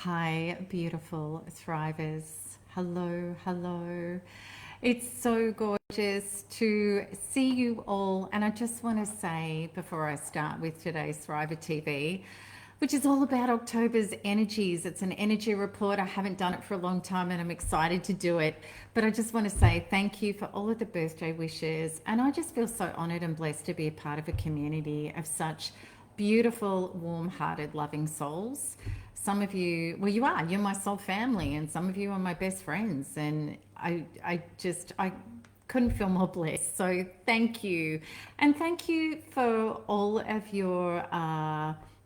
Hi, beautiful thrivers. Hello, hello. It's so gorgeous to see you all. And I just want to say before I start with today's Thriver TV, which is all about October's energies. It's an energy report. I haven't done it for a long time and I'm excited to do it. But I just want to say thank you for all of the birthday wishes. And I just feel so honored and blessed to be a part of a community of such beautiful, warm-hearted, loving souls. Some of you, well, you're my soul family, and some of you are my best friends. And I couldn't feel more blessed. So thank you. And thank you for all of your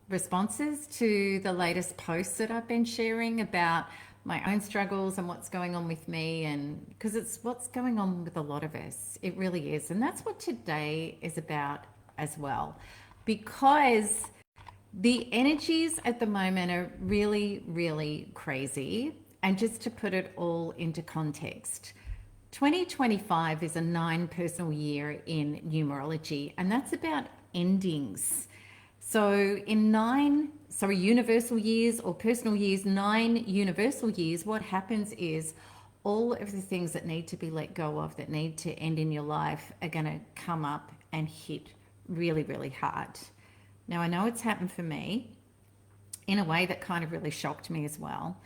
responses to the latest posts that I've been sharing about my own struggles and what's going on with me. And because it's what's going on with a lot of us, it really is. And that's what today is about as well. Because the energies at the moment are really, really crazy. And just to put it all into context, 2025 is a 9 personal year in numerology, and that's about endings. So in universal years or personal years, 9 universal years, what happens is all of the things that need to be let go of, that need to end in your life, are going to come up and hit really, really hard. Now, I know it's happened for me in a way that kind of really shocked me as well.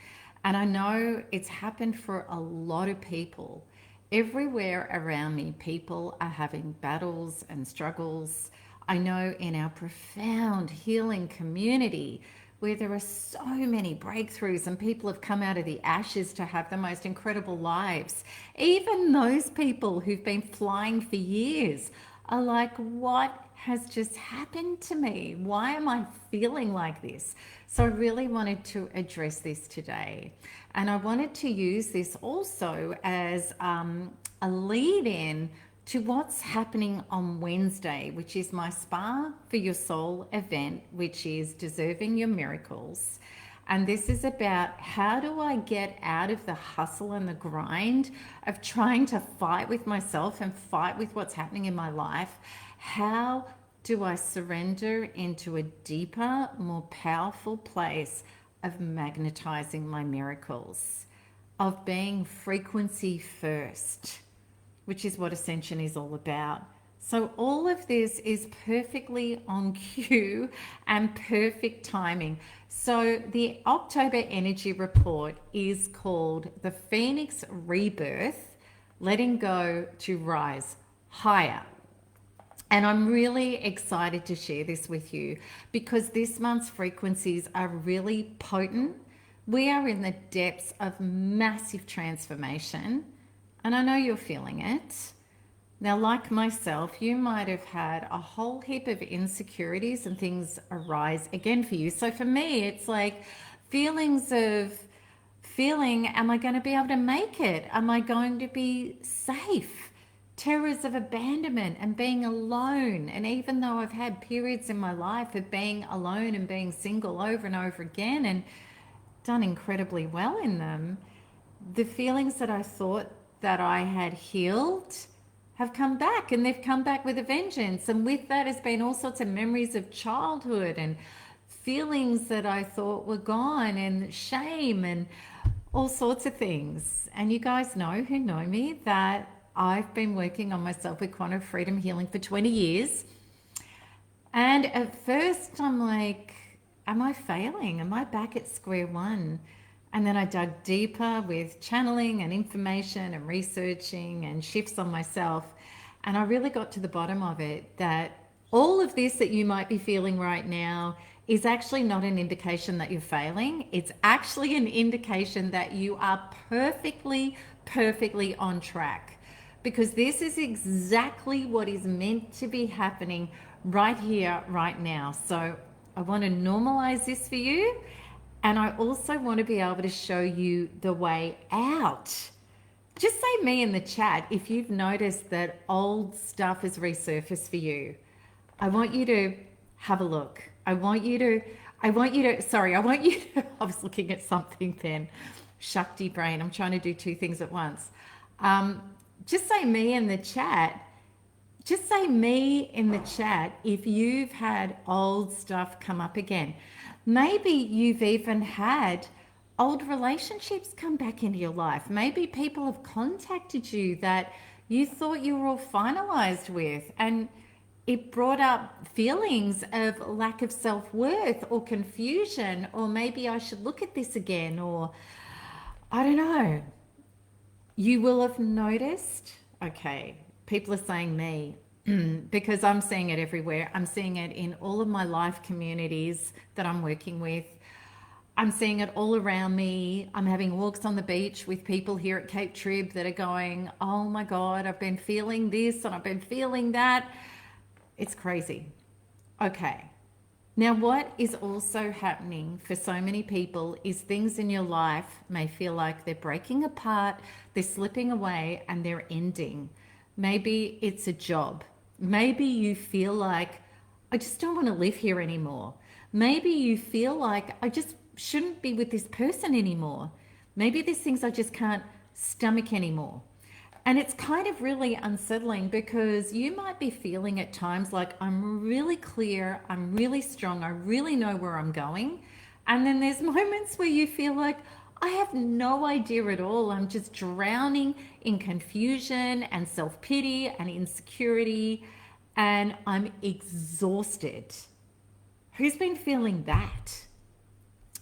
And I know it's happened for a lot of people. Everywhere around me, people are having battles and struggles. I know in our profound healing community, where there are so many breakthroughs and people have come out of the ashes to have the most incredible lives. Even those people who've been flying for years are like, what has just happened to me? Why am I feeling like this? So I really wanted to address this today. And I wanted to use this also as a lead in to what's happening on Wednesday, which is my Spa for Your Soul event, which is Deserving Your Miracles. And this is about how do I get out of the hustle and the grind of trying to fight with myself and fight with what's happening in my life. How do I surrender into a deeper, more powerful place of magnetizing my miracles, of being frequency first, which is what Ascension is all about. So all of this is perfectly on cue and perfect timing. So the October energy report is called the Phoenix Rebirth, letting go to rise higher. And I'm really excited to share this with you because this month's frequencies are really potent. We are in the depths of massive transformation, and I know you're feeling it. Now, like myself, you might have had a whole heap of insecurities and things arise again for you. So for me, it's like feelings of feeling, am I going to be able to make it? Am I going to be safe? Terrors of abandonment and being alone. And even though I've had periods in my life of being alone and being single over and over again and done incredibly well in them, the feelings that I thought that I had healed have come back, and they've come back with a vengeance. And with that has been all sorts of memories of childhood and feelings that I thought were gone and shame and all sorts of things. And you guys know who know me that I've been working on myself with quantum freedom healing for 20 years. And at first I'm like, am I failing? Am I back at square one? And then I dug deeper with channeling and information and researching and shifts on myself. And I really got to the bottom of it, that all of this that you might be feeling right now is actually not an indication that you're failing. It's actually an indication that you are perfectly on track. Because this is exactly what is meant to be happening right here, right now. So I want to normalize this for you. And I also want to be able to show you the way out. Just say me in the chat if you've noticed that old stuff has resurfaced for you. I want you to have a look. I want you to, I was looking at something then. Shakti brain, I'm trying to do 2 things at once. Just say me in the chat. Just say me in the chat if you've had old stuff come up again. Maybe you've even had old relationships come back into your life. Maybe people have contacted you that you thought you were all finalized with, and it brought up feelings of lack of self-worth or confusion, or maybe I should look at this again, or I don't know. You will have noticed, okay, people are saying me, because I'm seeing it everywhere. I'm seeing it in all of my life communities that I'm working with. I'm seeing it all around me. I'm having walks on the beach with people here at Cape Trib that are going, oh my God, I've been feeling this and I've been feeling that. It's crazy. Okay. Now, what is also happening for so many people is things in your life may feel like they're breaking apart, they're slipping away, and they're ending. Maybe it's a job. Maybe you feel like, I just don't want to live here anymore. Maybe you feel like, I just shouldn't be with this person anymore. Maybe there's things I just can't stomach anymore. And it's kind of really unsettling because you might be feeling at times like I'm really clear, I'm really strong, I really know where I'm going. And then there's moments where you feel like I have no idea at all. I'm just drowning in confusion and self-pity and insecurity, and I'm exhausted. Who's been feeling that?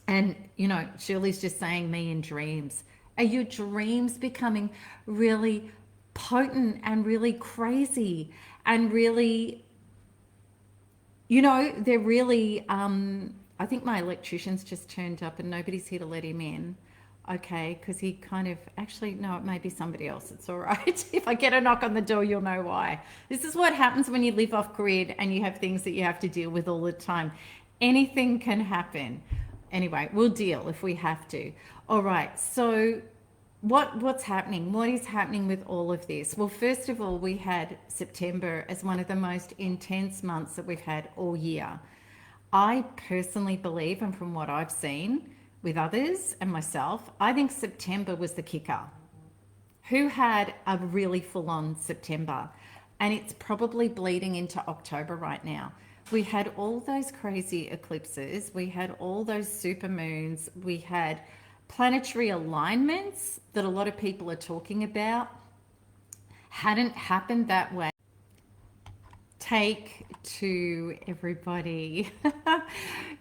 And, you know, Shirley's just saying me in dreams. Are your dreams becoming really potent and really crazy and really, you know, they're really, I think my electrician's just turned up and nobody's here to let him in. Okay, because he kind of, actually, no, it may be somebody else. It's all right. If I get a knock on the door, you'll know why. This is what happens when you live off grid and you have things that you have to deal with all the time. Anything can happen. Anyway, we'll deal if we have to. All right, so what's happening? What is happening with all of this? Well, first of all, we had September as one of the most intense months that we've had all year. I personally believe, and from what I've seen with others and myself, I think September was the kicker. Who had a really full-on September? And it's probably bleeding into October right now. We had all those crazy eclipses. We had all those super moons. We had planetary alignments that a lot of people are talking about. Hadn't happened that way. Take to everybody.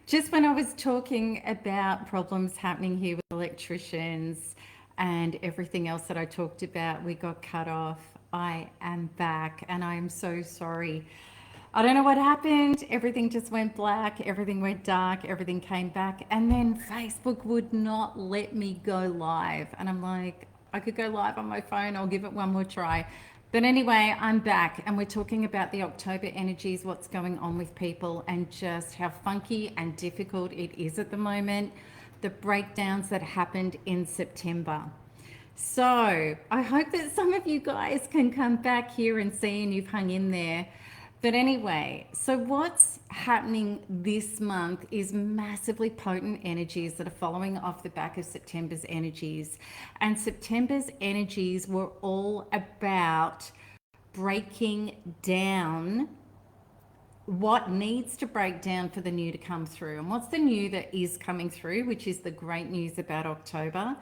Just when I was talking about problems happening here with electricians and everything else that I talked about, we got cut off. I am back and I am so sorry. I don't know what happened. Everything just went black. Everything went dark. Everything came back. And then Facebook would not let me go live. And I'm like, I could go live on my phone. I'll give it one more try. But anyway, I'm back and we're talking about the October energies, what's going on with people and just how funky and difficult it is at the moment. The breakdowns that happened in September. So I hope that some of you guys can come back here and see and you've hung in there. But anyway, so what's happening this month is massively potent energies that are following off the back of September's energies. And September's energies were all about breaking down what needs to break down for the new to come through. And what's the new that is coming through, which is the great news about October?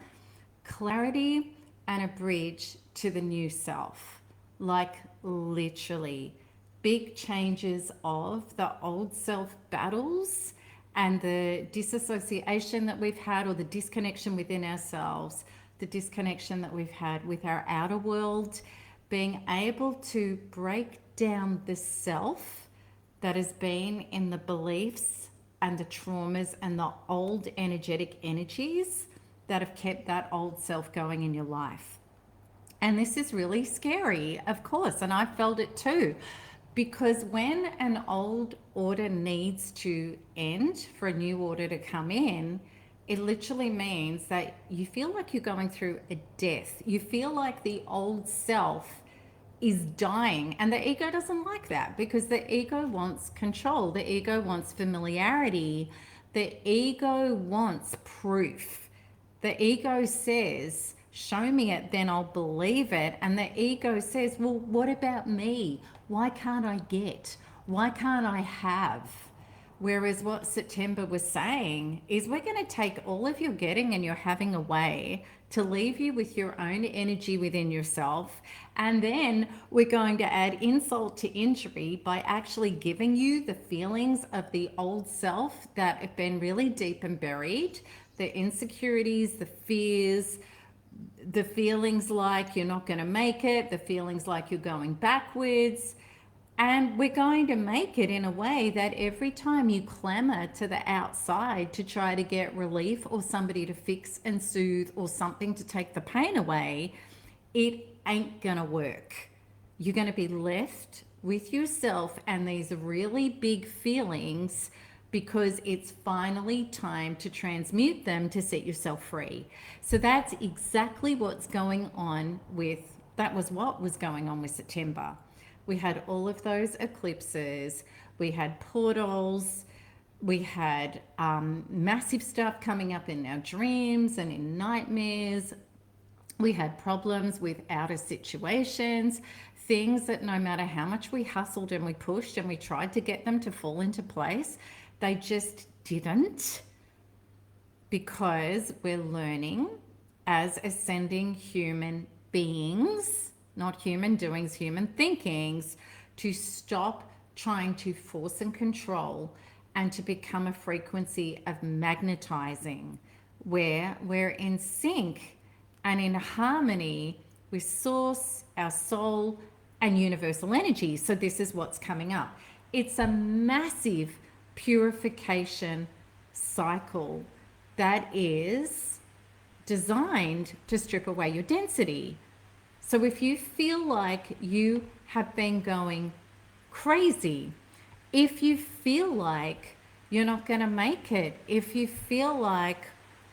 Clarity and a bridge to the new self. Like literally. Big changes of the old self battles and the disassociation that we've had, or the disconnection within ourselves, the disconnection that we've had with our outer world, being able to break down the self that has been in the beliefs and the traumas and the old energetic energies that have kept that old self going in your life. And this is really scary, of course, and I felt it too. Because when an old order needs to end for a new order to come in, it literally means that you feel like you're going through a death. You feel like the old self is dying, and the ego doesn't like that because the ego wants control. The ego wants familiarity. The ego wants proof. The ego says, show me it, then I'll believe it. And the ego says, well, what about me? Why can't I get? Why can't I have? Whereas what September was saying is we're going to take all of your getting and your having away to leave you with your own energy within yourself. And then we're going to add insult to injury by actually giving you the feelings of the old self that have been really deep and buried, the insecurities, the fears, the feelings like you're not going to make it, the feelings like you're going backwards. And we're going to make it in a way that every time you clamor to the outside to try to get relief or somebody to fix and soothe or something to take the pain away, it ain't gonna work. You're gonna be left with yourself and these really big feelings because it's finally time to transmute them to set yourself free. So that's exactly what's going on with, that was what was going on with September. We had all of those eclipses, we had portals, we had massive stuff coming up in our dreams and in nightmares. We had problems with outer situations, things that no matter how much we hustled and we pushed and we tried to get them to fall into place, they just didn't, because we're learning as ascending human beings, not human doings, human thinkings, to stop trying to force and control and to become a frequency of magnetizing, where we're in sync and in harmony with source, our soul, and universal energy. So this is what's coming up. It's a massive purification cycle that is designed to strip away your density. So if you feel like you have been going crazy, if you feel like you're not going to make it, if you feel like,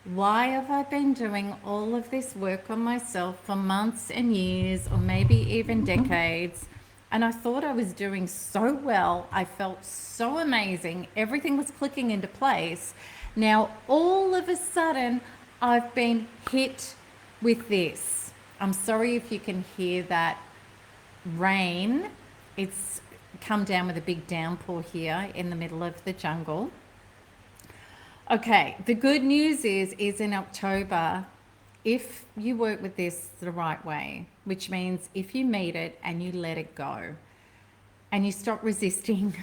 why have I been doing all of this work on myself for months and years, or maybe even decades, and I thought I was doing so well, I felt so amazing, everything was clicking into place. Now all of a sudden I've been hit with this. I'm sorry if you can hear that rain. It's come down with a big downpour here in the middle of the jungle. Okay, the good news is in October, if you work with this the right way, which means if you meet it and you let it go and you stop resisting,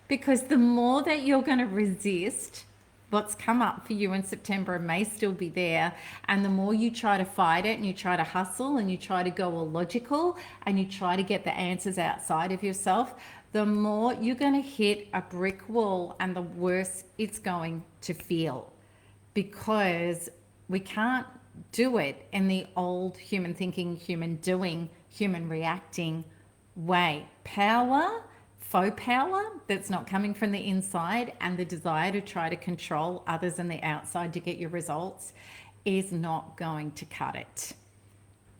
because the more that you're going to resist what's come up for you in September may still be there, and the more you try to fight it and you try to hustle and you try to go all logical and you try to get the answers outside of yourself, the more you're going to hit a brick wall and the worse it's going to feel, because we can't do it in the old human thinking, human doing, human reacting way. Power, faux power that's not coming from the inside, and the desire to try to control others on the outside to get your results is not going to cut it.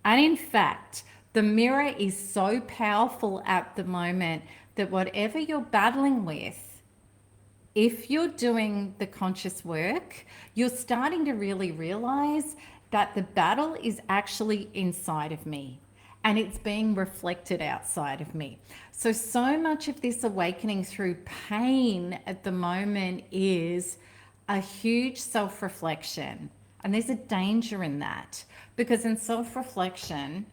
And in fact, the mirror is so powerful at the moment that whatever you're battling with, if you're doing the conscious work, you're starting to really realize that the battle is actually inside of me and it's being reflected outside of me. So much of this awakening through pain at the moment is a huge self-reflection. And there's a danger in that, because in self-reflection,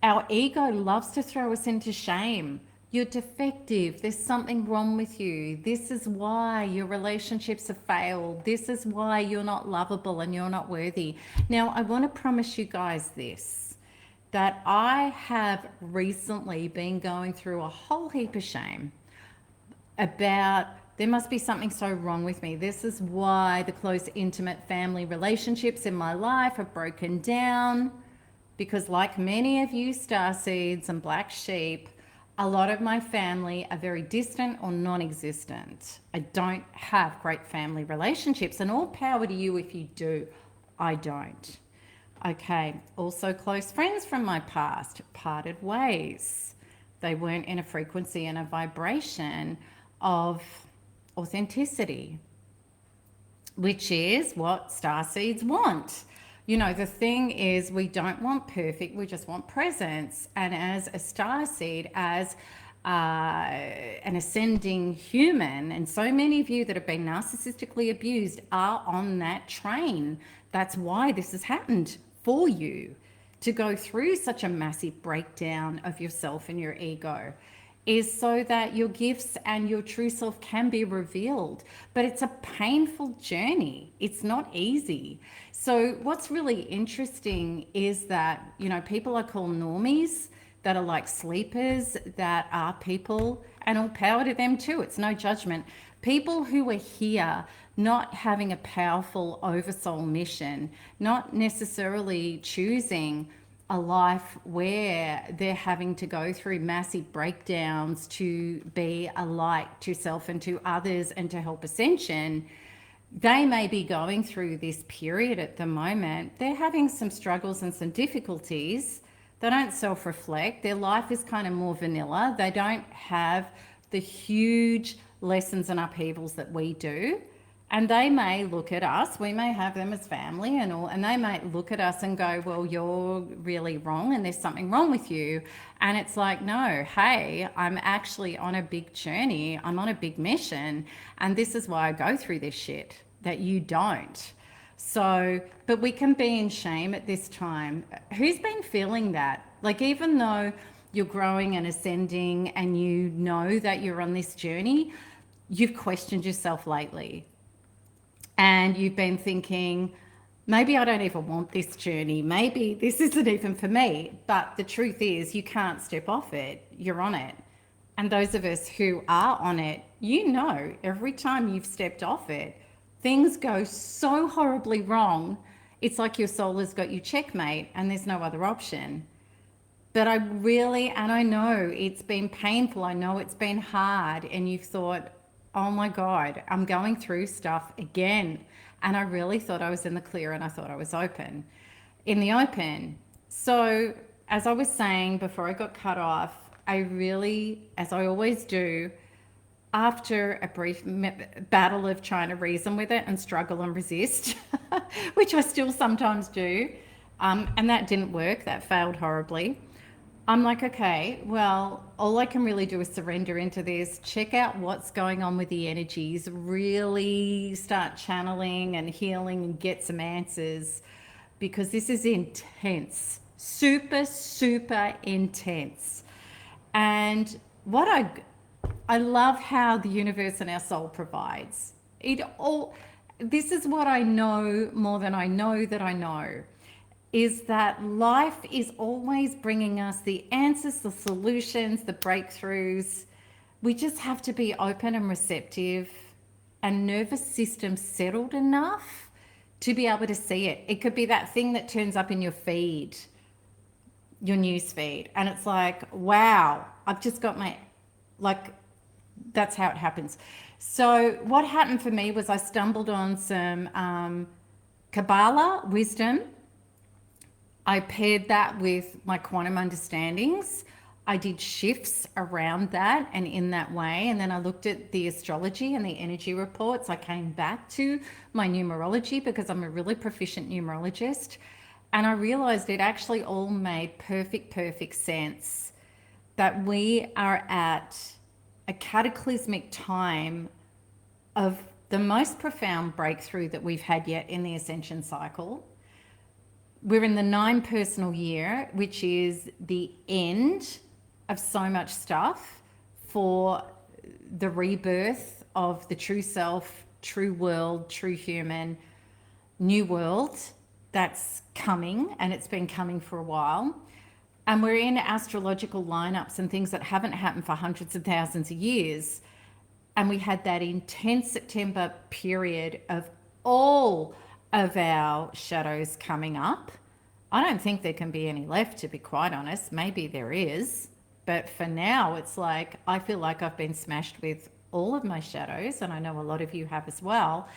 our ego loves to throw us into shame. You're defective. There's something wrong with you. This is why your relationships have failed. This is why you're not lovable and you're not worthy. Now, I want to promise you guys this, that I have recently been going through a whole heap of shame about there must be something so wrong with me. This is why the close, intimate family relationships in my life have broken down, because like many of you starseeds and black sheep, a lot of my family are very distant or non-existent. I don't have great family relationships, and all power to you if you do. I don't. Okay, also close friends from my past parted ways. They weren't in a frequency and a vibration of authenticity, which is what starseeds want. You know, the thing is, we don't want perfect, we just want presence. And as a starseed, as an ascending human, and so many of you that have been narcissistically abused are on that train. That's why this has happened for you, to go through such a massive breakdown of yourself and your ego, is so that your gifts and your true self can be revealed. But it's a painful journey. It's not easy. So what's really interesting is that, you know, people I call normies, that are like sleepers, that are people, and all power to them too. It's no judgment. People who are here not having a powerful oversoul mission, not necessarily choosing a life where they're having to go through massive breakdowns to be a light to self and to others and to help ascension. They may be going through this period at the moment. They're having some struggles and some difficulties. They don't self-reflect. Their life is kind of more vanilla. They don't have the huge lessons and upheavals that we do. And they may look at us, we may have them as family and all, and they might look at us and go, well, you're really wrong and there's something wrong with you. And it's like, no, hey, I'm actually on a big journey. I'm on a big mission. And this is why I go through this shit that you don't. So, but we can be in shame at this time. Who's been feeling that? Like, even though you're growing and ascending and you know that you're on this journey, you've questioned yourself lately. And you've been thinking, maybe I don't even want this journey. Maybe this isn't even for me. But the truth is, you can't step off it. You're on it. And those of us who are on it, you know, every time you've stepped off it, things go so horribly wrong. It's like your soul has got you checkmate and there's no other option. But I really, and I know it's been painful. I know it's been hard. And you've thought, oh my God, I'm going through stuff again. And I really thought I was in the clear and I thought I was in the open. So as I was saying before I got cut off, I really, as I always do, after a brief battle of trying to reason with it and struggle and resist, which I still sometimes do, and that didn't work, that failed horribly. I'm like, okay, well, all I can really do is surrender into this, check out what's going on with the energies, really start channeling and healing and get some answers, because this is intense, super, super intense. And what I love how the universe and our soul provides. This is what I know more than I know that I know, is that life is always bringing us the answers, the solutions, the breakthroughs. We just have to be open and receptive and nervous system settled enough to be able to see it. It could be that thing that turns up in your feed, your news feed, and it's like, wow, I've just got that's how it happens. So what happened for me was I stumbled on some Kabbalah wisdom. I paired that with my quantum understandings. I did shifts around that and in that way. And then I looked at the astrology and the energy reports. I came back to my numerology because I'm a really proficient numerologist. And I realized it actually all made perfect sense, that we are at a cataclysmic time of the most profound breakthrough that we've had yet in the Ascension cycle. We're in the 9 personal year, which is the end of so much stuff for the rebirth of the true self, true world, true human, new world that's coming, and it's been coming for a while. And we're in astrological lineups and things that haven't happened for hundreds of thousands of years. And we had that intense September period of all of our shadows coming up. I don't think there can be any left, to be quite honest. Maybe there is. But for now, it's like, I feel like I've been smashed with all of my shadows, and I know a lot of you have as well.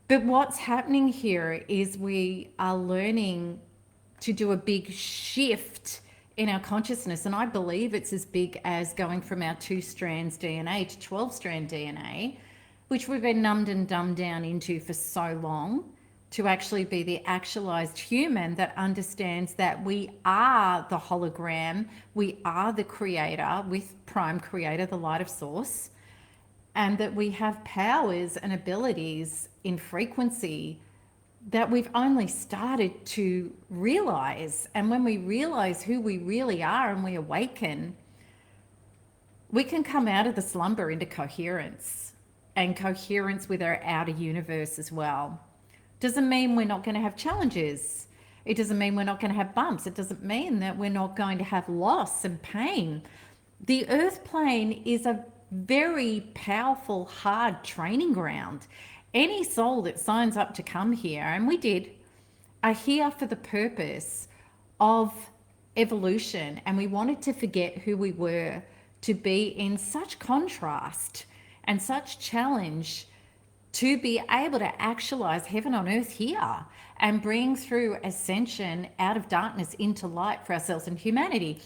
But what's happening here is we are learning to do a big shift in our consciousness. And I believe it's as big as going from our 2 strands DNA to 12 strand DNA, which we've been numbed and dumbed down into for so long. to actually be the actualized human that understands that we are the hologram, we are the creator with prime creator, the light of source, and that we have powers and abilities in frequency that we've only started to realize. And when we realize who we really are and we awaken, we can come out of the slumber into coherence, and coherence with our outer universe as well. Doesn't mean we're not going to have challenges. It doesn't mean we're not going to have bumps. It doesn't mean that we're not going to have loss and pain. The earth plane is a very powerful, hard training ground. Any soul that signs up to come here, and we did, are here for the purpose of evolution. And we wanted to forget who we were, to be in such contrast and such challenge, to be able to actualize heaven on earth here and bring through ascension out of darkness into light for ourselves and humanity.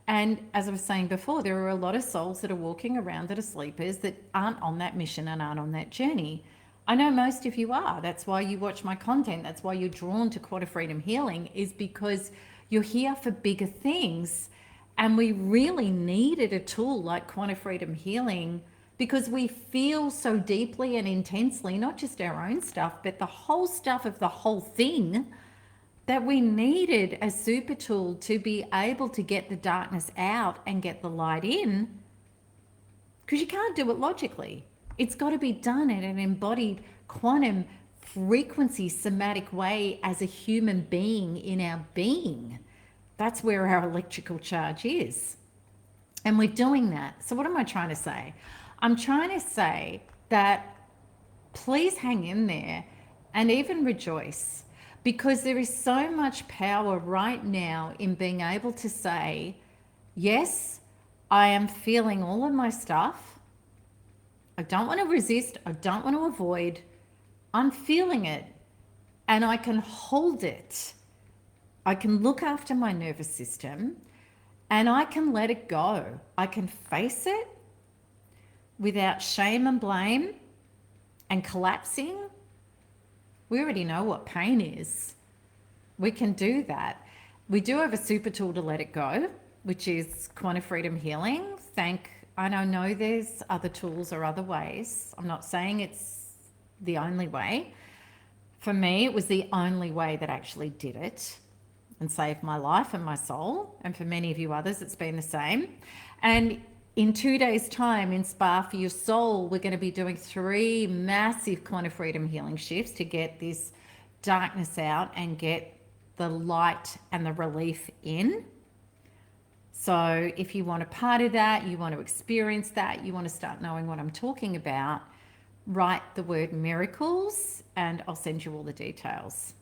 And as I was saying before, there are a lot of souls that are walking around that are sleepers that aren't on that mission and aren't on that journey. I know most of you are. That's why you watch my content. That's why you're drawn to Quarter Freedom Healing, is because you're here for bigger things. And we really needed a tool like Quantum Freedom Healing, because we feel so deeply and intensely, not just our own stuff, but the whole stuff of the whole thing, that we needed a super tool to be able to get the darkness out and get the light in, because you can't do it logically. It's got to be done in an embodied quantum frequency somatic way as a human being in our being. That's where our electrical charge is. And we're doing that. So what am I trying to say? I'm trying to say that please hang in there and even rejoice, because there is so much power right now in being able to say, yes, I am feeling all of my stuff. I don't want to resist. I don't want to avoid. I'm feeling it, and I can hold it. I can look after my nervous system, and I can let it go. I can face it without shame and blame and collapsing. We already know what pain is. We can do that. We do have a super tool to let it go, which is Quantum Freedom Healing. I don't know there's other tools or other ways. I'm not saying it's the only way. For me, it was the only way that actually did it and saved my life and my soul. And for many of you others, it's been the same. And in 2 days' time, in Spa for Your Soul, we're going to be doing 3 massive Quantum Freedom Healing shifts to get this darkness out and get the light and the relief in. So if you want a part of that, you want to experience that, you want to start knowing what I'm talking about, write the word miracles and I'll send you all the details.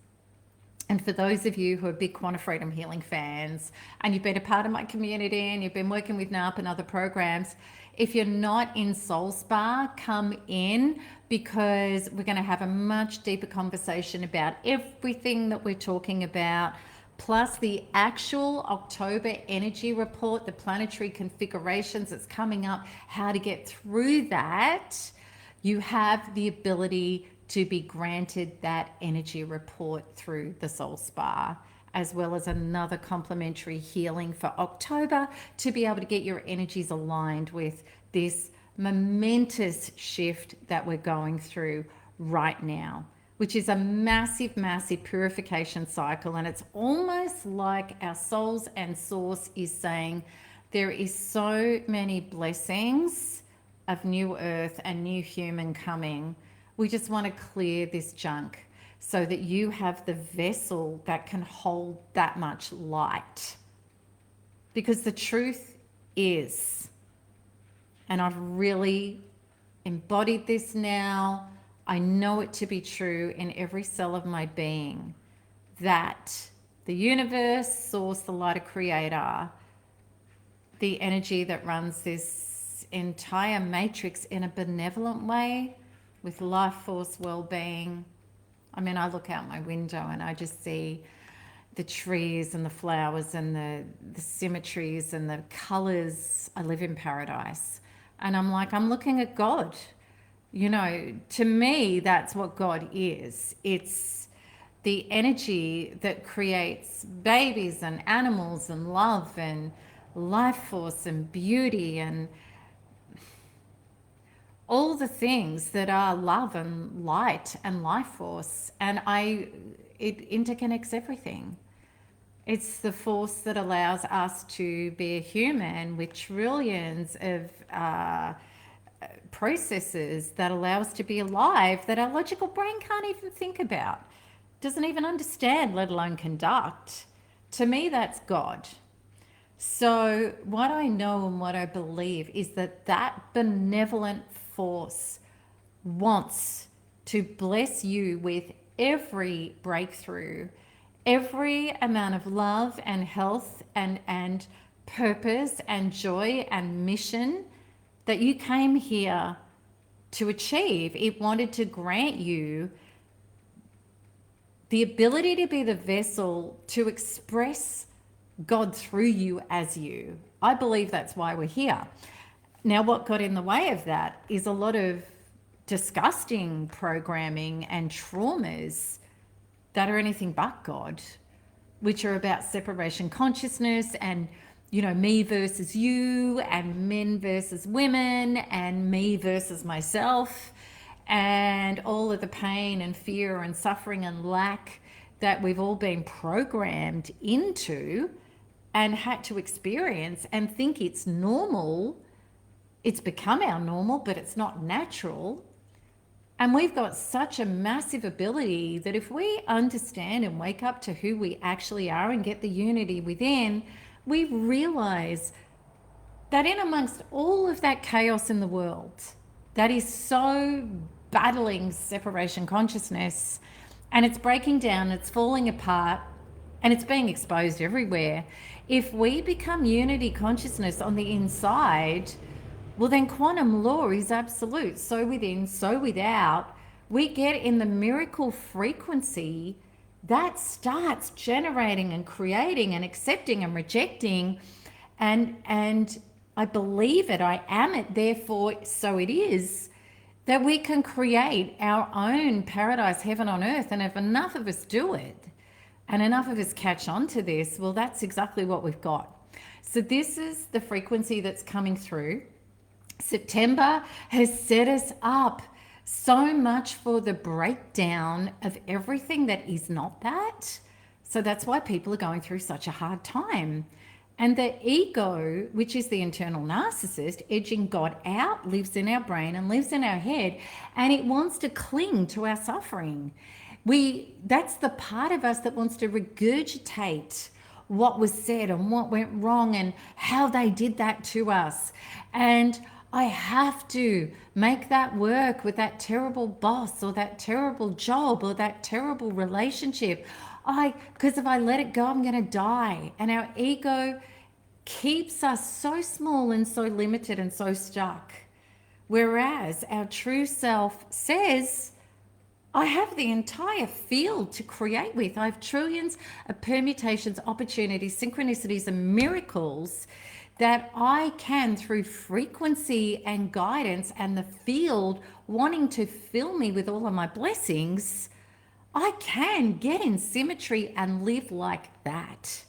And for those of you who are big Quantum Freedom Healing fans and you've been a part of my community and you've been working with NARP and other programs, if you're not in Soul Spa, come in, because we're going to have a much deeper conversation about everything that we're talking about, plus the actual October energy report, the planetary configurations that's coming up, how to get through that. You have the ability to be granted that energy report through the Soul Spa, as well as another complimentary healing for October to be able to get your energies aligned with this momentous shift that we're going through right now, which is a massive, massive purification cycle. And it's almost like our souls and source is saying there is so many blessings of new earth and new human coming. We just want to clear this junk so that you have the vessel that can hold that much light. Because the truth is, and I've really embodied this now, I know it to be true in every cell of my being, that the universe, source, the light of creator, the energy that runs this entire matrix in a benevolent way, with life force, well-being. I mean, I look out my window and I just see the trees and the flowers and the symmetries and the colors. I live in paradise. And I'm like, I'm looking at God. You know, to me, that's what God is. It's the energy that creates babies and animals and love and life force and beauty and all the things that are love and light and life force. And it interconnects everything. It's the force that allows us to be a human with trillions of processes that allow us to be alive that our logical brain can't even think about, doesn't even understand, let alone conduct. To me, that's God. So what I know and what I believe is that that benevolent force wants to bless you with every breakthrough, every amount of love and health and purpose and joy and mission that you came here to achieve. It wanted to grant you the ability to be the vessel to express God through you as you. I believe that's why we're here. Now, what got in the way of that is a lot of disgusting programming and traumas that are anything but God, which are about separation consciousness and, you know, me versus you and men versus women and me versus myself and all of the pain and fear and suffering and lack that we've all been programmed into and had to experience and think it's normal. It's become our normal, but it's not natural. And we've got such a massive ability that if we understand and wake up to who we actually are and get the unity within, we realize that in amongst all of that chaos in the world that is so battling separation consciousness, and it's breaking down, it's falling apart, and it's being exposed everywhere. If we become unity consciousness on the inside, well, then quantum law is absolute. So within, so without, we get in the miracle frequency that starts generating and creating and accepting and rejecting. And I believe it, I am it, therefore so it is, that we can create our own paradise, heaven on earth. And if enough of us do it and enough of us catch on to this, well, that's exactly what we've got. So this is the frequency that's coming through. September has set us up so much for the breakdown of everything that is not that. So that's why people are going through such a hard time. And the ego, which is the internal narcissist, edging God out, lives in our brain and lives in our head, and it wants to cling to our suffering. That's the part of us that wants to regurgitate what was said and what went wrong and how they did that to us. And I have to make that work with that terrible boss or that terrible job or that terrible relationship. Because if I let it go, I'm going to die. And our ego keeps us so small and so limited and so stuck. Whereas our true self says, I have the entire field to create with. I have trillions of permutations, opportunities, synchronicities, and miracles that I can, through frequency and guidance and the field wanting to fill me with all of my blessings, I can get in symmetry and live like that.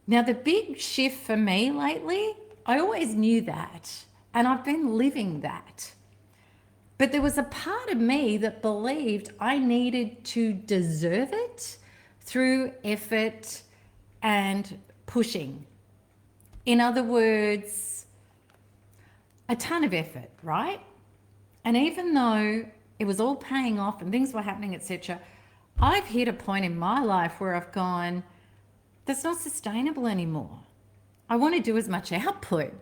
Now, the big shift for me lately, I always knew that, and I've been living that. But there was a part of me that believed I needed to deserve it through effort and pushing. In other words, a ton of effort, right? And even though it was all paying off and things were happening, etc., I've hit a point in my life where I've gone, that's not sustainable anymore. I want to do as much output,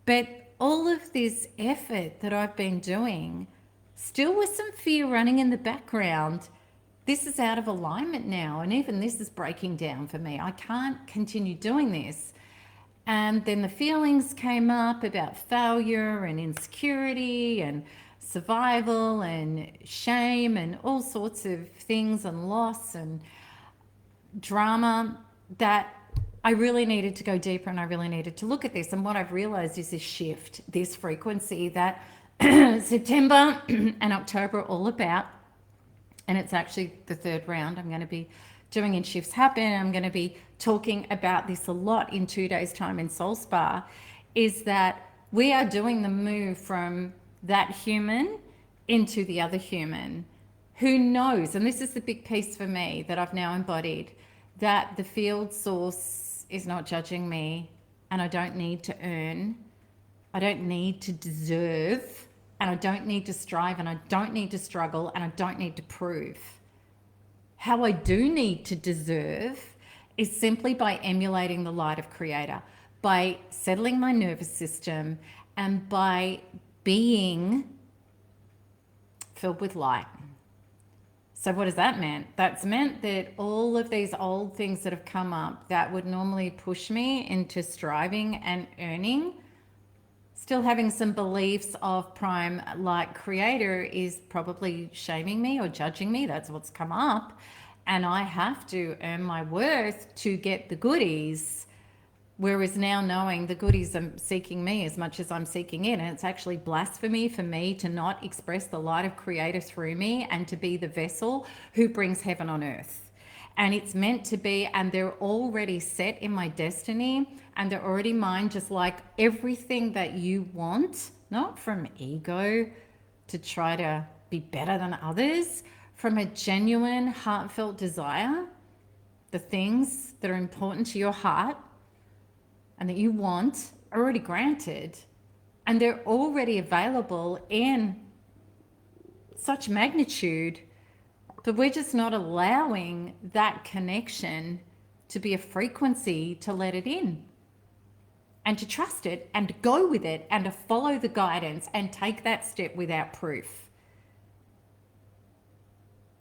but all of this effort that I've been doing, still with some fear running in the background, this is out of alignment now. And even this is breaking down for me. I can't continue doing this. And then the feelings came up about failure and insecurity and survival and shame and all sorts of things and loss and drama that I really needed to go deeper and I really needed to look at this. And what I've realized is this shift, this frequency that September and October are all about. and it's actually the third round. I'm going to be doing in Shifts Happen. I'm going to be talking about this a lot in 2 days' time in Soul Spa, is that we are doing the move from that human into the other human. Who knows? And this is the big piece for me that I've now embodied, that the field source is not judging me, and I don't need to earn, I don't need to deserve, and I don't need to strive, and I don't need to struggle, and I don't need to prove. How I do need to deserve is simply by emulating the light of Creator, by settling my nervous system, and by being filled with light. So what does that mean? That's meant that all of these old things that have come up that would normally push me into striving and earning, still having some beliefs of prime light creator, is probably shaming me or judging me. That's what's come up. And I have to earn my worth to get the goodies. Whereas now knowing the goodies are seeking me as much as I'm seeking it, and it's actually blasphemy for me to not express the light of Creator through me and to be the vessel who brings heaven on earth. And it's meant to be, and they're already set in my destiny, and they're already mine, just like everything that you want, not from ego to try to be better than others, from a genuine, heartfelt desire, the things that are important to your heart and that you want are already granted, and they're already available in such magnitude, but we're just not allowing that connection to be a frequency to let it in and to trust it and to go with it and to follow the guidance and take that step without proof.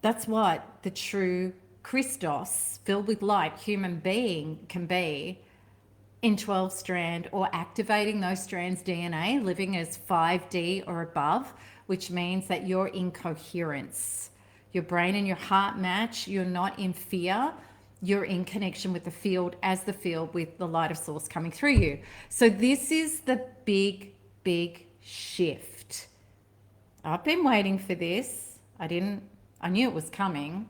That's what the true Christos, filled with light human being, can be in 12 strand, or activating those strands DNA, living as 5D or above, which means that you're in coherence. Your brain and your heart match. You're not in fear. You're in connection with the field, as the field with the light of source coming through you. So this is the big, big shift. I've been waiting for this. I knew it was coming.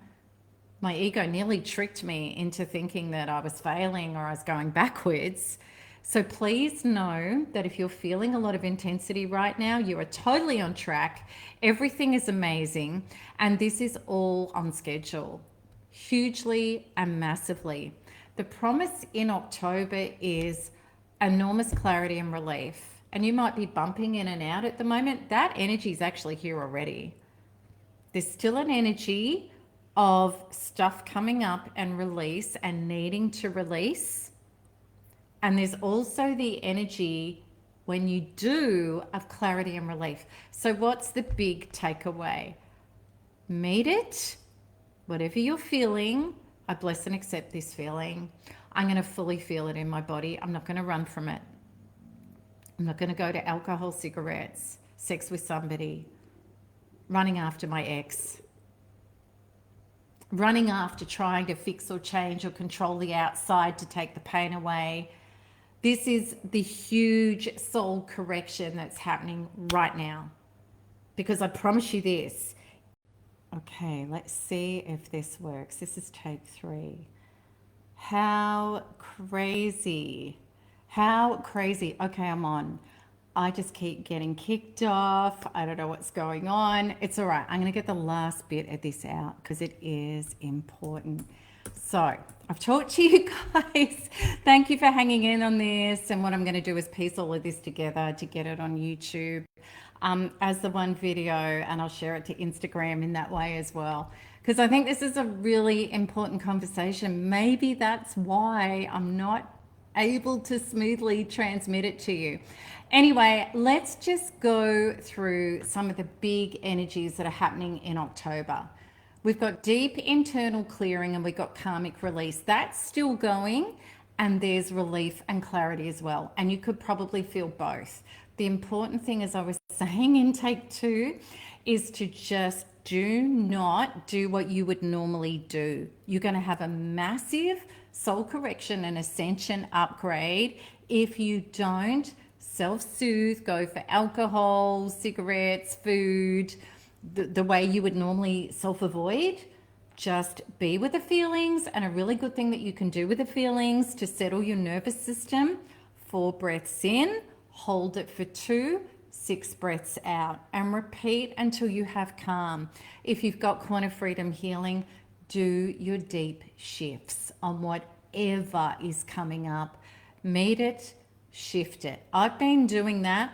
My ego nearly tricked me into thinking that I was failing or I was going backwards. So please know that if you're feeling a lot of intensity right now, you are totally on track. Everything is amazing. And this is all on schedule, hugely and massively. The promise in October is enormous clarity and relief. And you might be bumping in and out at the moment. That energy is actually here already. There's still an energy of stuff coming up and release and needing to release. And there's also the energy, when you do, of clarity and relief. So what's the big takeaway? Meet it, whatever you're feeling. I bless and accept this feeling. I'm going to fully feel it in my body. I'm not going to run from it. I'm not going to go to alcohol, cigarettes, sex with somebody, running after my ex, running after trying to fix or change or control the outside to take the pain away. This is the huge soul correction that's happening right now. Because I promise you this. Okay, let's see if this works. This is take 3. How crazy. How crazy. Okay, I'm on. I just keep getting kicked off. I don't know what's going on. It's all right. I'm going to get the last bit of this out because it is important. So I've talked to you guys. Thank you for hanging in on this. And what I'm going to do is piece all of this together to get it on YouTube as the one video, and I'll share it to Instagram in that way as well. Because I think this is a really important conversation. Maybe that's why I'm not able to smoothly transmit it to you. Anyway, let's just go through some of the big energies that are happening in October. We've got deep internal clearing and we've got karmic release. That's still going, and there's relief and clarity as well. And you could probably feel both. The important thing, as I was saying in take 2, is to just do not do what you would normally do. You're going to have a massive soul correction and ascension upgrade if you don't self-soothe, go for alcohol, cigarettes, food, the way you would normally self-avoid. Just be with the feelings. And a really good thing that you can do with the feelings to settle your nervous system, 4 breaths in, hold it for 2, 6 breaths out, and repeat until you have calm. If you've got quantum freedom healing, do your deep shifts on whatever is coming up. Meet it, shift it. I've been doing that,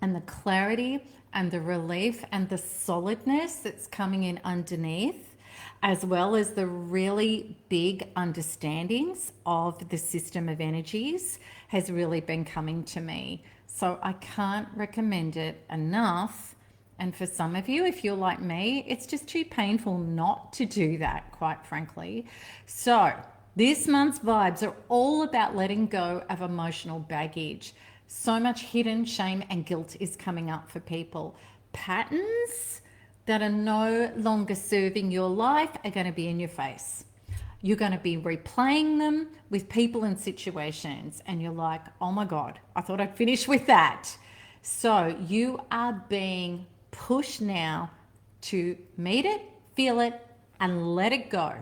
and the clarity and the relief and the solidness that's coming in underneath, as well as the really big understandings of the system of energies, has really been coming to me. So I can't recommend it enough. And for some of you, if you're like me, it's just too painful not to do that, quite frankly. So this month's vibes are all about letting go of emotional baggage. So much hidden shame and guilt is coming up for people. Patterns that are no longer serving your life are going to be in your face. You're going to be replaying them with people and situations, and you're like, oh my God, I thought I'd finish with that. So you are being pushed now to meet it, feel it, and let it go,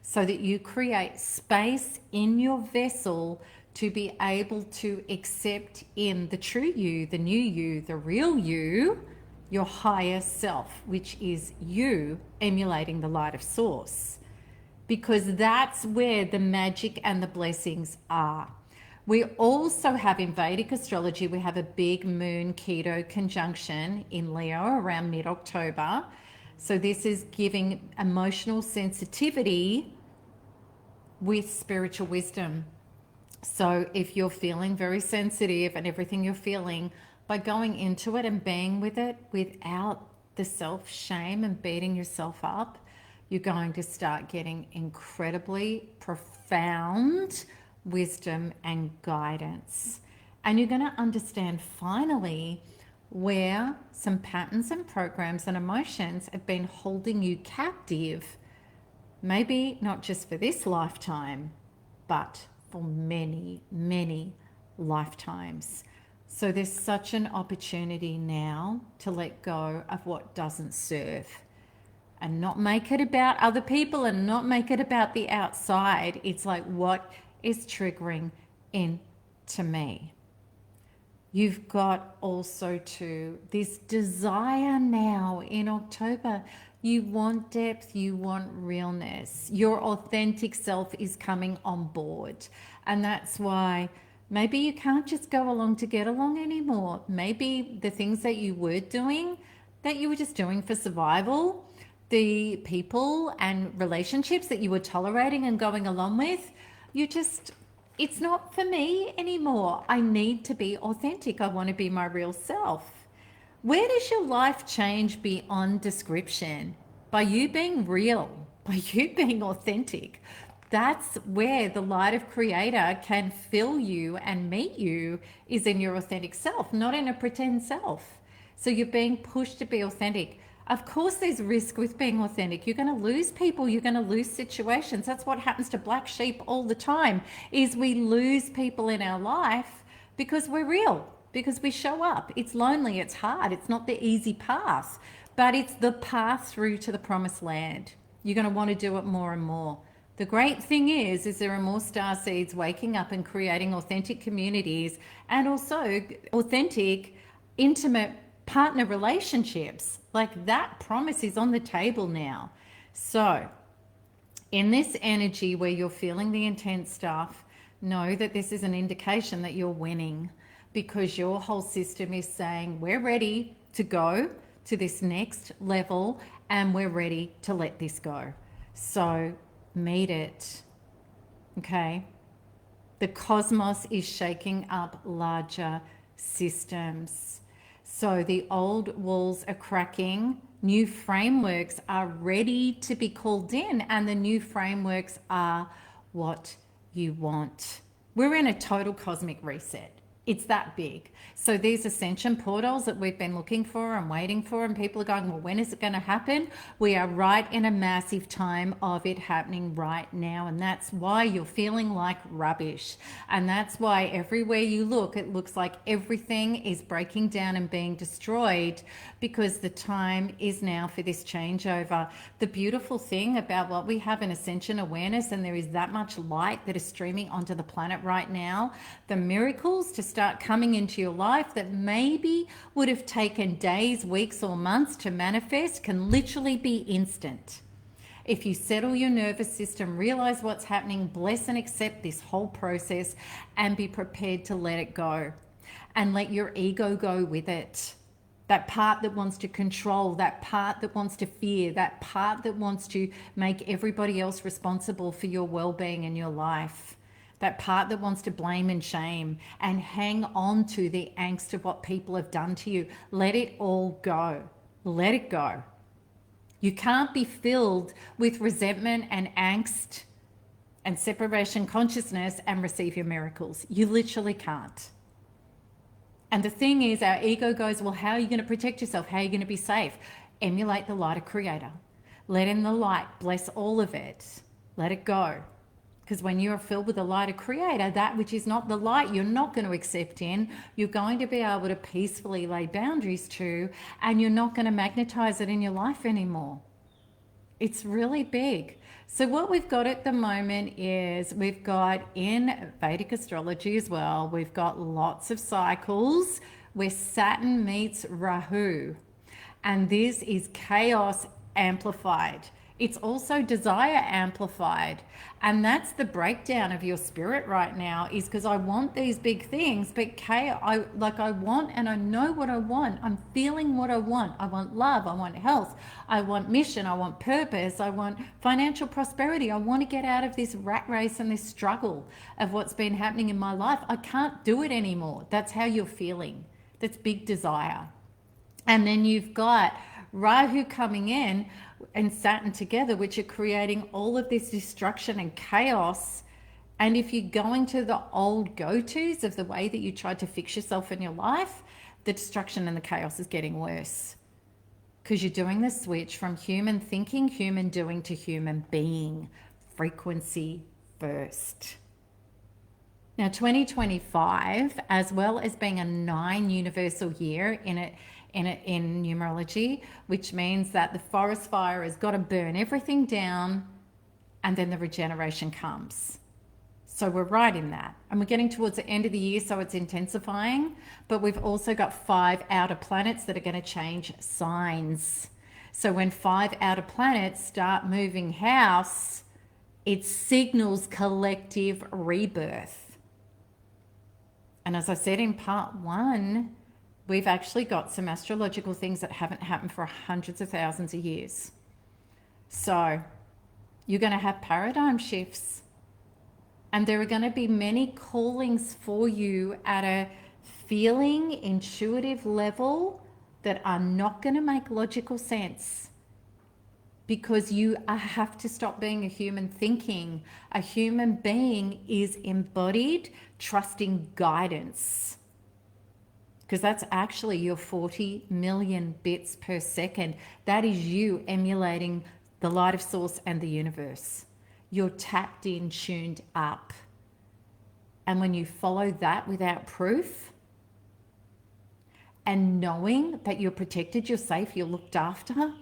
so that you create space in your vessel to be able to accept in the true you, the new you, the real you, your higher self, which is you emulating the light of source. Because that's where the magic and the blessings are. We also have in Vedic astrology, we have a big moon keto conjunction in Leo around mid-October. So this is giving emotional sensitivity with spiritual wisdom. So if you're feeling very sensitive and everything you're feeling, by going into it and being with it without the self-shame and beating yourself up, you're going to start getting incredibly profound wisdom and guidance. And you're going to understand finally where some patterns and programs and emotions have been holding you captive, maybe not just for this lifetime, but for many, many lifetimes. So there's such an opportunity now to let go of what doesn't serve, and not make it about other people and not make it about the outside. It's like, what is triggering into me? You've got also to this desire now in October. You want depth, you want realness. Your authentic self is coming on board. And that's why maybe you can't just go along to get along anymore. Maybe the things that you were doing, that you were just doing for survival, the people and relationships that you were tolerating and going along with, it's not for me anymore. I need to be authentic. I want to be my real self. Where does your life change beyond description? By you being real, by you being authentic. That's where the light of Creator can fill you and meet you, is in your authentic self, not in a pretend self. So you're being pushed to be authentic. Of course, there's risk with being authentic. You're going to lose people. You're going to lose situations. That's what happens to black sheep all the time, is we lose people in our life because we're real, because we show up. It's lonely. It's hard. It's not the easy path, but it's the path through to the promised land. You're going to want to do it more and more. The great thing is there are more star seeds waking up and creating authentic communities, and also authentic, intimate partner relationships. Like, that promise is on the table now. So in this energy where you're feeling the intense stuff, know that this is an indication that you're winning, because your whole system is saying, we're ready to go to this next level and we're ready to let this go. So meet it. Okay. The cosmos is shaking up larger systems. So the old walls are cracking, new frameworks are ready to be called in, and the new frameworks are what you want. We're in a total cosmic reset. It's that big. So these ascension portals that we've been looking for and waiting for, and people are going, well, when is it going to happen? We are right in a massive time of it happening right now. And that's why you're feeling like rubbish. And that's why everywhere you look, it looks like everything is breaking down and being destroyed, because the time is now for this changeover. The beautiful thing about what we have in ascension awareness, and there is that much light that is streaming onto the planet right now, the miracles to start coming into your life that maybe would have taken days, weeks, or months to manifest can literally be instant. If you settle your nervous system, realize what's happening, bless and accept this whole process, and be prepared to let it go and let your ego go with it. That part that wants to control, that part that wants to fear, that part that wants to make everybody else responsible for your well-being in your life. That part that wants to blame and shame and hang on to the angst of what people have done to you. Let it all go. Let it go. You can't be filled with resentment and angst and separation consciousness and receive your miracles. You literally can't. And the thing is, our ego goes, well, how are you going to protect yourself? How are you going to be safe? Emulate the light of Creator. Let in the light. Bless all of it. Let it go. Because when you are filled with the light of Creator, that which is not the light, you're not going to accept in. You're going to be able to peacefully lay boundaries to, and you're not going to magnetize it in your life anymore. It's really big. So what we've got at the moment is we've got in Vedic astrology as well, we've got lots of cycles where Saturn meets Rahu. And this is chaos amplified. It's also desire amplified. And that's the breakdown of your spirit right now, is because I want these big things, but I want, and I know what I want. I'm feeling what I want. I want love. I want health. I want mission. I want purpose. I want financial prosperity. I want to get out of this rat race and this struggle of what's been happening in my life. I can't do it anymore. That's how you're feeling. That's big desire. And then you've got Rahu coming in and Saturn together, which are creating all of this destruction and chaos. And if you're going to the old go-tos of the way that you tried to fix yourself in your life, the destruction and the chaos is getting worse, because you're doing the switch from human thinking, human doing, to human being, frequency first. Now, 2025, as well as being a 9 universal year in numerology, which means that the forest fire has got to burn everything down, and then the regeneration comes. So we're right in that. And we're getting towards the end of the year, so it's intensifying. But we've also got 5 outer planets that are going to change signs. So when 5 outer planets start moving house, it signals collective rebirth. And as I said in part 1, we've actually got some astrological things that haven't happened for hundreds of thousands of years. So you're going to have paradigm shifts. And there are going to be many callings for you at a feeling, intuitive level that are not going to make logical sense. Because you have to stop being a human thinking. A human being is embodied, trusting guidance. Because that's actually your 40 million bits per second. That is you emulating the light of source and the universe. You're tapped in, tuned up. And when you follow that without proof, and knowing that you're protected, you're safe, you're looked after,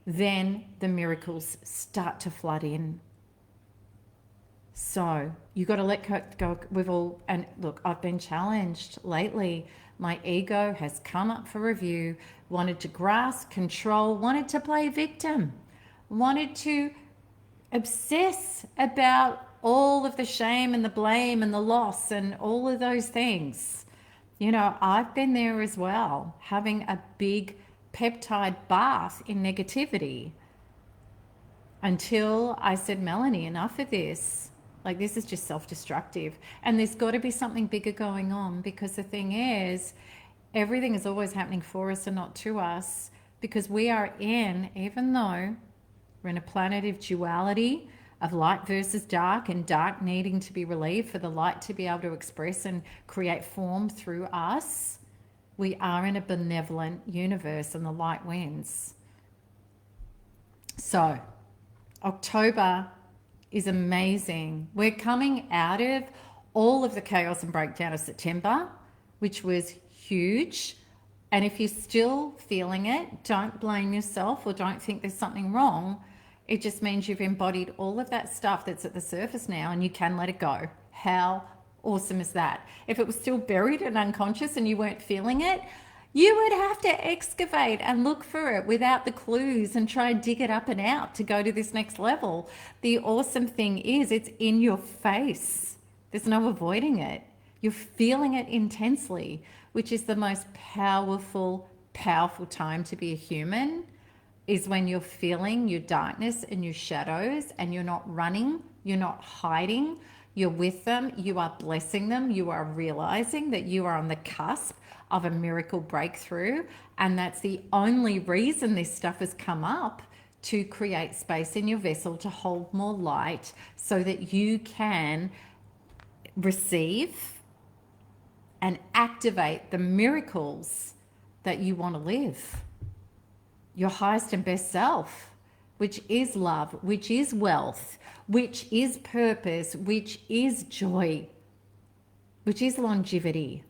then the miracles start to flood in. So you got to let go. And look, I've been challenged lately. My ego has come up for review, wanted to grasp, control, wanted to play victim, wanted to obsess about all of the shame and the blame and the loss and all of those things. You know, I've been there as well, having a big peptide bath in negativity, until I said, Melanie, enough of this. Like, this is just self-destructive. And there's got to be something bigger going on, because the thing is, everything is always happening for us and not to us, because we are in, even though we're in a planet of duality, of light versus dark, and dark needing to be relieved for the light to be able to express and create form through us. We are in a benevolent universe and the light wins. So October is amazing. We're coming out of all of the chaos and breakdown of September, which was huge. And if you're still feeling it, don't blame yourself or don't think there's something wrong. It just means you've embodied all of that stuff that's at the surface now and you can let it go. How awesome is that? If it was still buried and unconscious and you weren't feeling it, you would have to excavate and look for it without the clues and try and dig it up and out to go to this next level. The awesome thing is it's in your face. There's no avoiding it. You're feeling it intensely, which is the most powerful time to be a human, is when you're feeling your darkness and your shadows and you're not running, you're not hiding, you're with them, you are blessing them, you are realizing that you are on the cusp of a miracle breakthrough. And that's the only reason this stuff has come up, to create space in your vessel to hold more light so that you can receive and activate the miracles that you want to live. Your highest and best self, which is love, which is wealth, which is purpose, which is joy, which is longevity.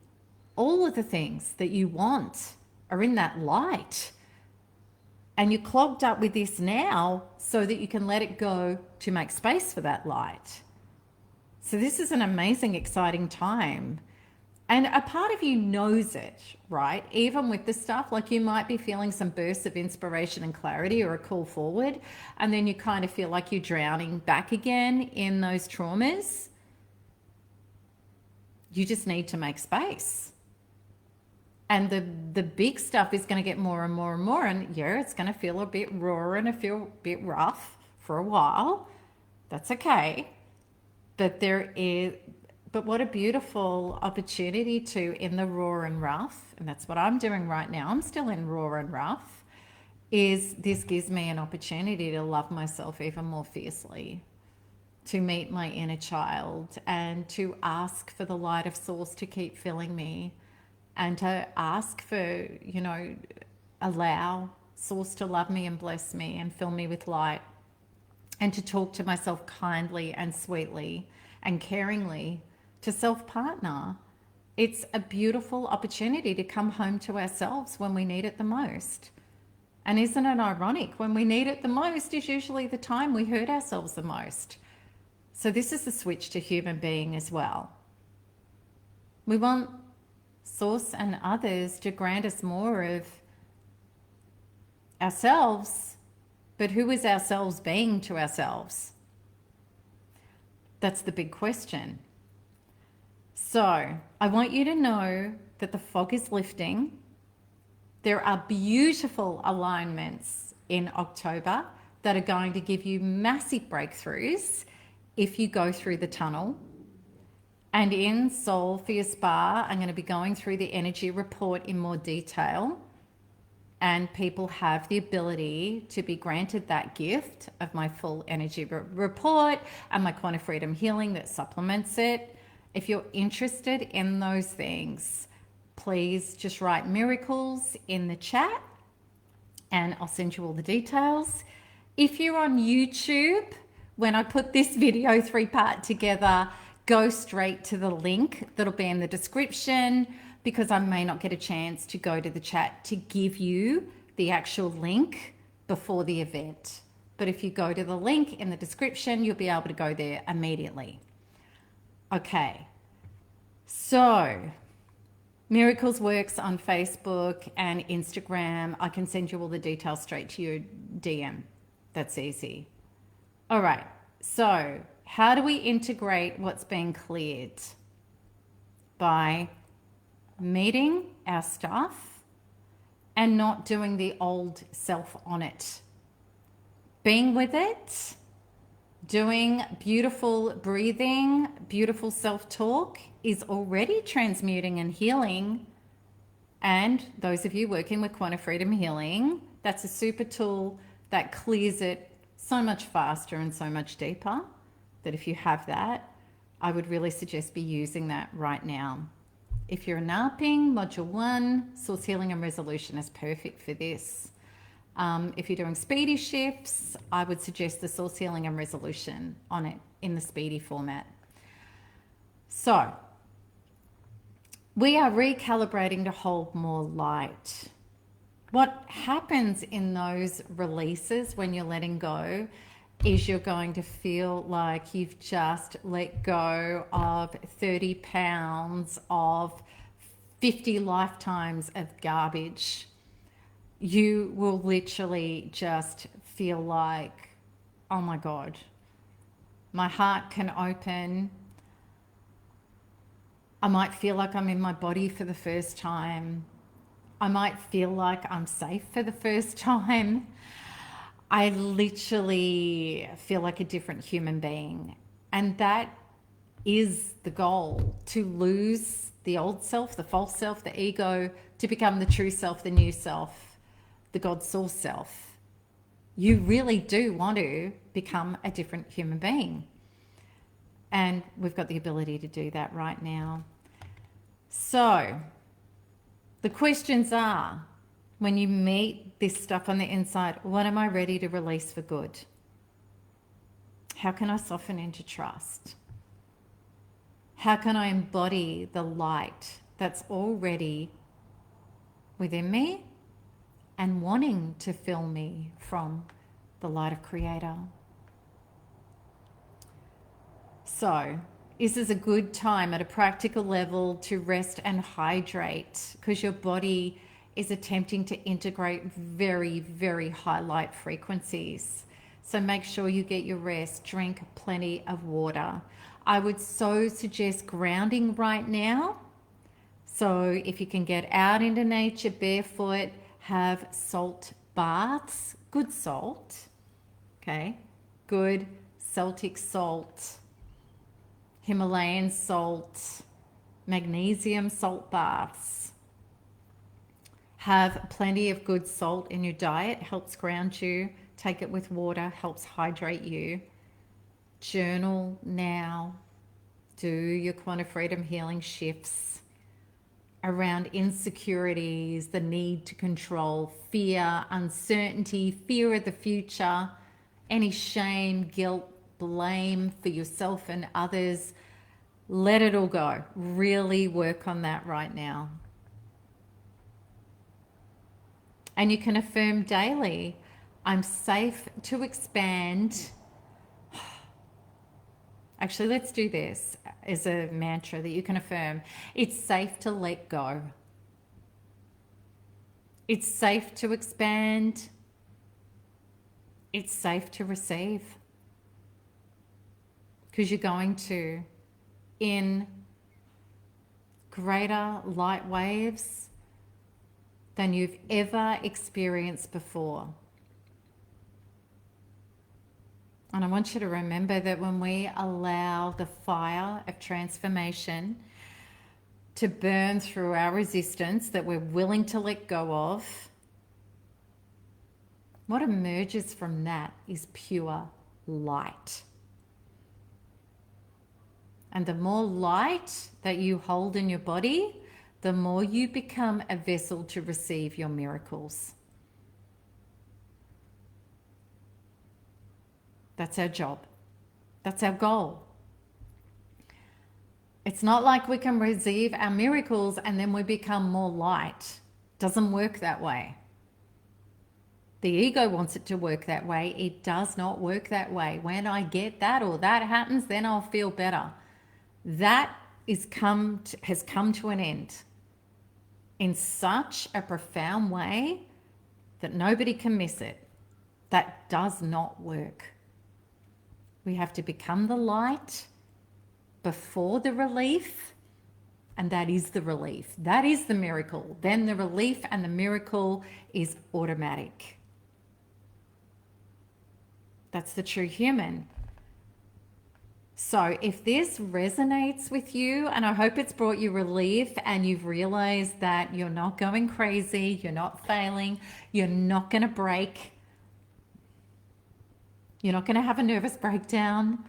All of the things that you want are in that light. And you're clogged up with this now so that you can let it go to make space for that light. So this is an amazing, exciting time. And a part of you knows it, right? Even with the stuff, like you might be feeling some bursts of inspiration and clarity or a call forward, and then you kind of feel like you're drowning back again in those traumas. You just need to make space. And the big stuff is going to get more and more and more. And yeah, it's going to feel a bit raw and feel a bit rough for a while. That's okay. But what a beautiful opportunity to, in the raw and rough, and that's what I'm doing right now, I'm still in raw and rough, is this gives me an opportunity to love myself even more fiercely, to meet my inner child and to ask for the light of source to keep filling me, and to ask for, allow source to love me and bless me and fill me with light, and to talk to myself kindly and sweetly and caringly, to self-partner. It's a beautiful opportunity to come home to ourselves when we need it the most. And isn't it ironic? When we need it the most is usually the time we hurt ourselves the most. So this is the switch to human being as well. We want source and others to grant us more of ourselves, but who is ourselves being to ourselves? That's the big question. So I want you to know that the fog is lifting. There are beautiful alignments in October that are going to give you massive breakthroughs if you go through the tunnel. And in Soul for Your Spa, I'm going to be going through the energy report in more detail. And people have the ability to be granted that gift of my full energy report and my quantum freedom healing that supplements it. If you're interested in those things, please just write miracles in the chat and I'll send you all the details. If you're on YouTube, when I put this video 3-part together, go straight to the link that'll be in the description, because I may not get a chance to go to the chat to give you the actual link before the event. But if you go to the link in the description, you'll be able to go there immediately. Okay, so Miracles Works on Facebook and Instagram. I can send you all the details straight to your DM. That's easy. All right, so how do we integrate what's been cleared? By meeting our stuff and not doing the old self on it. Being with it, doing beautiful breathing, beautiful self-talk is already transmuting and healing. And those of you working with quantum freedom healing, that's a super tool that clears it so much faster and so much deeper, that if you have that, I would really suggest be using that right now. If you're NARPing, Module 1, Source Healing and Resolution is perfect for this. If you're doing speedy shifts, I would suggest the Source Healing and Resolution on it in the speedy format. So, we are recalibrating to hold more light. What happens in those releases when you're letting go is you're going to feel like you've just let go of 30 pounds of 50 lifetimes of garbage. You will literally just feel like, oh my God, my heart can open. I might feel like I'm in my body for the first time. I might feel like I'm safe for the first time. I literally feel like a different human being. And that is the goal, to lose the old self, the false self, the ego, to become the true self, the new self, the God source self. You really do want to become a different human being. And we've got the ability to do that right now. So the questions are, when you meet this stuff on the inside, what am I ready to release for good? How can I soften into trust? How can I embody the light that's already within me and wanting to fill me from the light of Creator? So, this is a good time at a practical level to rest and hydrate, because your body is attempting to integrate very, very high light frequencies. So make sure you get your rest, drink plenty of water. I would so suggest grounding right now. So if you can get out into nature barefoot, have salt baths, good salt, okay, good Celtic salt, Himalayan salt, magnesium salt baths. Have plenty of good salt in your diet, helps ground you. Take it with water, helps hydrate you. Journal now. Do your quantum freedom healing shifts around insecurities, the need to control, fear, uncertainty, fear of the future, any shame, guilt, blame for yourself and others. Let it all go. Really work on that right now. And you can affirm daily, I'm safe to expand. Actually, let's do this as a mantra that you can affirm. It's safe to let go. It's safe to expand. It's safe to receive. Because you're going to, in greater light waves than you've ever experienced before. And I want you to remember that when we allow the fire of transformation to burn through our resistance that we're willing to let go of, what emerges from that is pure light. And the more light that you hold in your body, the more you become a vessel to receive your miracles. That's our job. That's our goal. It's not like we can receive our miracles and then we become more light. Doesn't work that way. The ego wants it to work that way. It does not work that way. When I get that or that happens, then I'll feel better. That has come to an end in such a profound way that nobody can miss it. That does not work. We have to become the light before the relief, and that is the relief. That is the miracle. Then the relief and the miracle is automatic. That's the true human. So if this resonates with you, and I hope it's brought you relief and you've realized that you're not going crazy, you're not failing, you're not going to break. You're not going to have a nervous breakdown.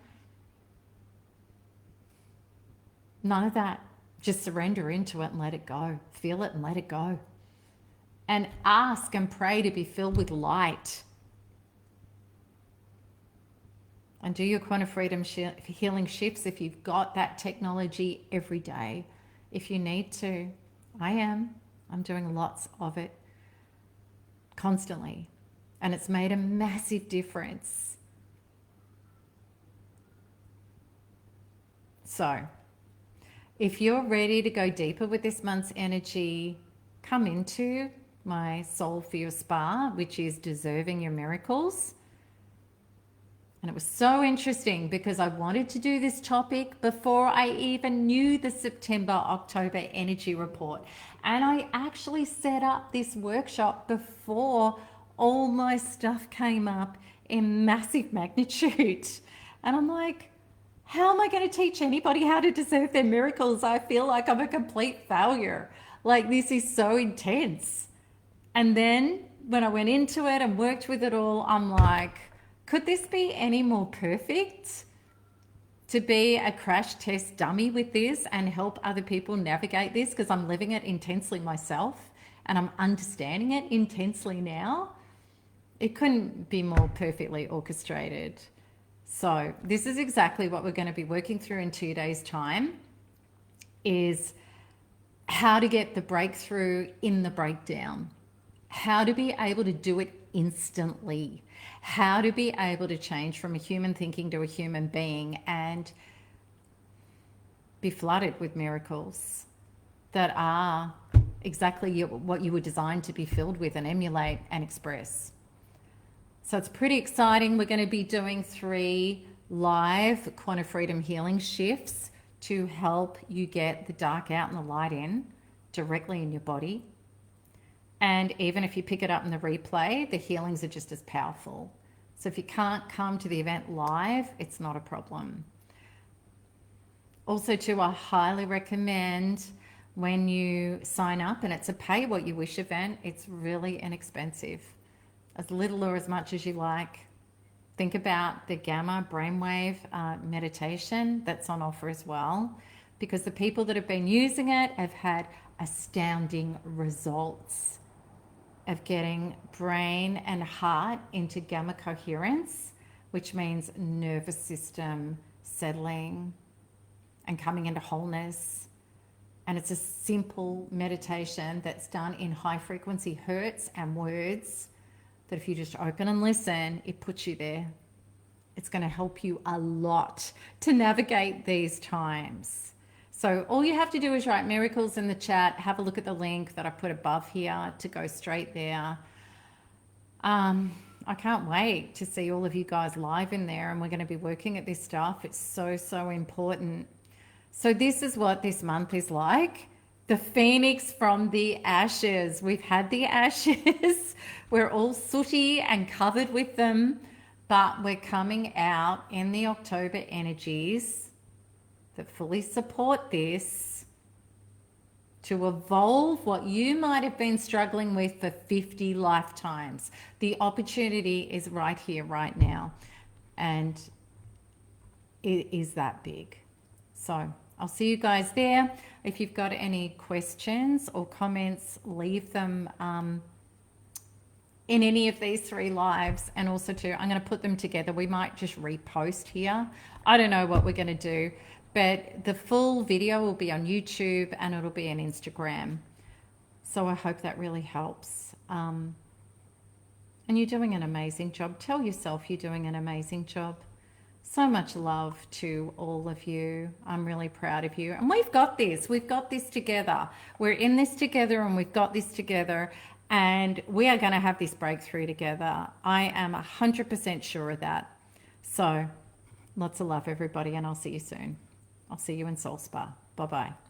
None of that. Just surrender into it and let it go. Feel it and let it go. And ask and pray to be filled with light. And do your quantum freedom healing shifts if you've got that technology every day. If you need to. I'm doing lots of it constantly. And it's made a massive difference. So, if you're ready to go deeper with this month's energy, come into my Soul for Your Spa, which is Deserving Your Miracles. And it was so interesting because I wanted to do this topic before I even knew the September-October energy report. And I actually set up this workshop before all my stuff came up in massive magnitude. And I'm like, how am I going to teach anybody how to deserve their miracles? I feel like I'm a complete failure. Like, this is so intense. And then when I went into it and worked with it all, I'm like, could this be any more perfect? To be a crash test dummy with this and help other people navigate this, because I'm living it intensely myself and I'm understanding it intensely now. It couldn't be more perfectly orchestrated. So this is exactly what we're going to be working through in 2 days' time, is how to get the breakthrough in the breakdown, how to be able to do it instantly, how to be able to change from a human thinking to a human being and be flooded with miracles that are exactly what you were designed to be filled with and emulate and express. So it's pretty exciting. We're going to be doing 3 live quantum freedom healing shifts to help you get the dark out and the light in directly in your body. And even if you pick it up in the replay, the healings are just as powerful. So if you can't come to the event live, it's not a problem. Also too, I highly recommend when you sign up, and it's a pay what you wish event, it's really inexpensive. As little or as much as you like. Think about the gamma brainwave meditation that's on offer as well, because the people that have been using it have had astounding results of getting brain and heart into gamma coherence, which means nervous system settling and coming into wholeness. And it's a simple meditation that's done in high frequency hertz and words that if you just open and listen, it puts you there. It's going to help you a lot to navigate these times. So all you have to do is write miracles in the chat. Have a look at the link that I put above here to go straight there. I can't wait to see all of you guys live in there, and we're going to be working at this stuff. It's so, so important. So this is what this month is like. The phoenix from the ashes. We've had the ashes. We're all sooty and covered with them, but we're coming out in the October energies that fully support this to evolve what you might have been struggling with for 50 lifetimes. The opportunity is right here, right now. And it is that big. So I'll see you guys there. If you've got any questions or comments, leave them in any of these 3 lives. And also too, I'm going to put them together. We might just repost here. I don't know what we're going to do, but the full video will be on YouTube and it'll be on Instagram. So I hope that really helps. And you're doing an amazing job. Tell yourself you're doing an amazing job. So much love to all of you. I'm really proud of you. And we've got this. We've got this together. We're in this together and we've got this together. And we are going to have this breakthrough together. I am 100% sure of that. So lots of love, everybody. And I'll see you soon. I'll see you in Soul Spa. Bye-bye.